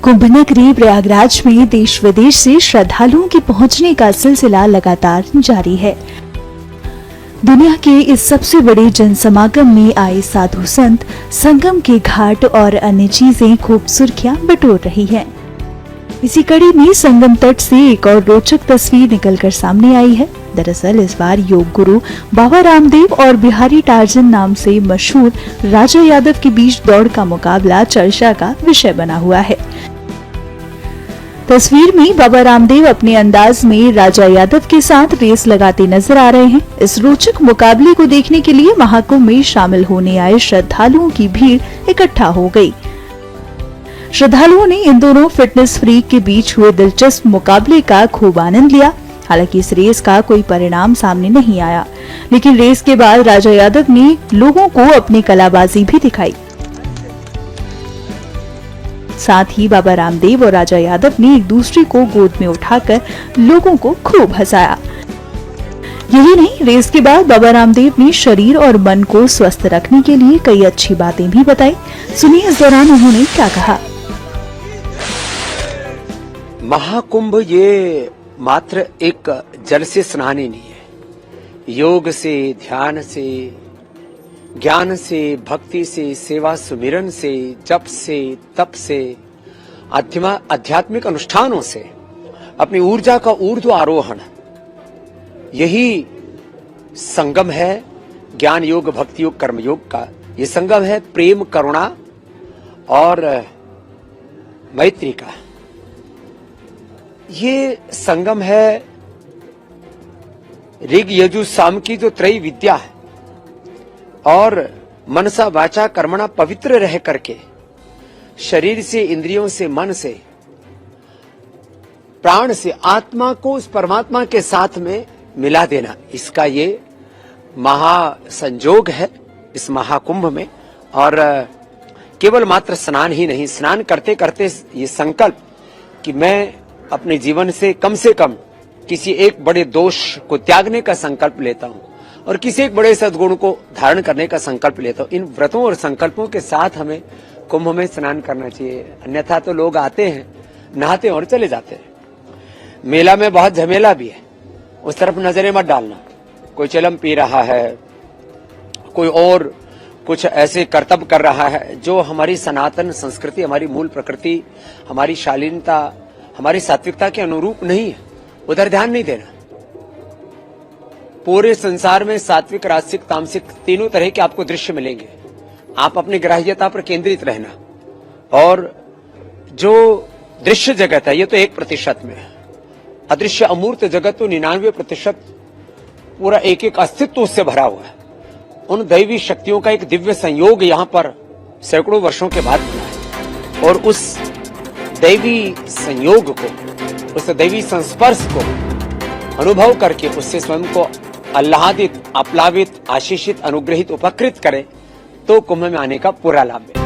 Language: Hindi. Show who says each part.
Speaker 1: कुंभ नगरी प्रयागराज में देश विदेश से श्रद्धालुओं के पहुंचने का सिलसिला लगातार जारी है। दुनिया के इस सबसे बड़े जन समागम में आए साधु संत, संगम के घाट और अन्य चीजें खूब सुर्खियां बटोर रही हैं। इसी कड़ी में संगम तट से एक और रोचक तस्वीर निकलकर सामने आई है। दरअसल इस बार योग गुरु बाबा रामदेव और बिहारी टार्जन नाम से मशहूर राजा यादव के बीच दौड़ का मुकाबला चर्चा का विषय बना हुआ है। तस्वीर में बाबा रामदेव अपने अंदाज में राजा यादव के साथ रेस लगाते नजर आ रहे हैं। इस रोचक मुकाबले को देखने के लिए महाकुंभ में शामिल होने आए श्रद्धालुओं की भीड़ इकट्ठा हो गई। श्रद्धालुओं ने इन दोनों फिटनेस फ्रीक के बीच हुए दिलचस्प मुकाबले का खूब आनंद लिया। हालांकि इस रेस का कोई परिणाम सामने नहीं आया, लेकिन रेस के बाद राजा यादव ने लोगों को अपनी कलाबाजी भी दिखाई। साथ ही बाबा रामदेव और राजा यादव ने एक दूसरे को गोद में उठाकर लोगों को खूब हंसाया। यही नहीं, रेस के बाद बाबा रामदेव ने शरीर और मन को स्वस्थ रखने के लिए कई अच्छी बातें भी बताई। सुनिए इस दौरान उन्होंने क्या कहा।
Speaker 2: महाकुंभ ये मात्र एक जल से स्नान ही नहीं है। योग से, ध्यान से, ज्ञान से, भक्ति से, सेवा सुमिरन से, जप से, तप से, आध्यात्मिक अनुष्ठानों से अपनी ऊर्जा का ऊर्ध्व आरोहण, यही संगम है ज्ञान योग, भक्ति योग, कर्म योग का। ये संगम है प्रेम, करुणा और मैत्री का। ये संगम है ऋग यजु साम की जो त्रय विद्या है, और मनसा वाचा कर्मणा पवित्र रह करके शरीर से, इंद्रियों से, मन से, प्राण से आत्मा को उस परमात्मा के साथ में मिला देना, इसका ये महासंजोग है इस महाकुंभ में। और केवल मात्र स्नान ही नहीं, स्नान करते करते ये संकल्प कि मैं अपने जीवन से कम किसी एक बड़े दोष को त्यागने का संकल्प लेता हूं और किसी एक बड़े सद्गुण को धारण करने का संकल्प लेता हूं। इन व्रतों और संकल्पों के साथ हमें कुंभ में स्नान करना चाहिए। अन्यथा तो लोग आते हैं, नहाते हैं और चले जाते हैं। मेला में बहुत झमेला भी है, उस तरफ नजरें मत डालना। कोई चिलम पी रहा है, कोई और कुछ ऐसे कर्तव्य कर रहा है जो हमारी सनातन संस्कृति, हमारी मूल प्रकृति, हमारी शालीनता, हमारी सात्विकता के अनुरूप नहीं है। उधर ध्यान नहीं देना। पूरे संसार में सात्विक, राजसिक, तामसिक तीनों तरह के आपको दृश्य मिलेंगे। आप अपनी ग्राह्यता पर केंद्रित रहना। और जो दृश्य जगत है ये तो 1% में है। अदृश्य अमूर्त जगत तो 99% पूरा एक अस्तित्व उससे भरा हुआ है। उन दैवी शक्तियों का एक दिव्य संयोग यहाँ पर सैकड़ों वर्षों के बाद बना है। और उस दैवी संयोग को, उस दैवी संस्पर्श को अनुभव करके उससे स्वयं को आह्लादित, आप्लावित, आशीषित, अनुग्रहित, उपकृत करे तो कुंभ में आने का पूरा लाभ है।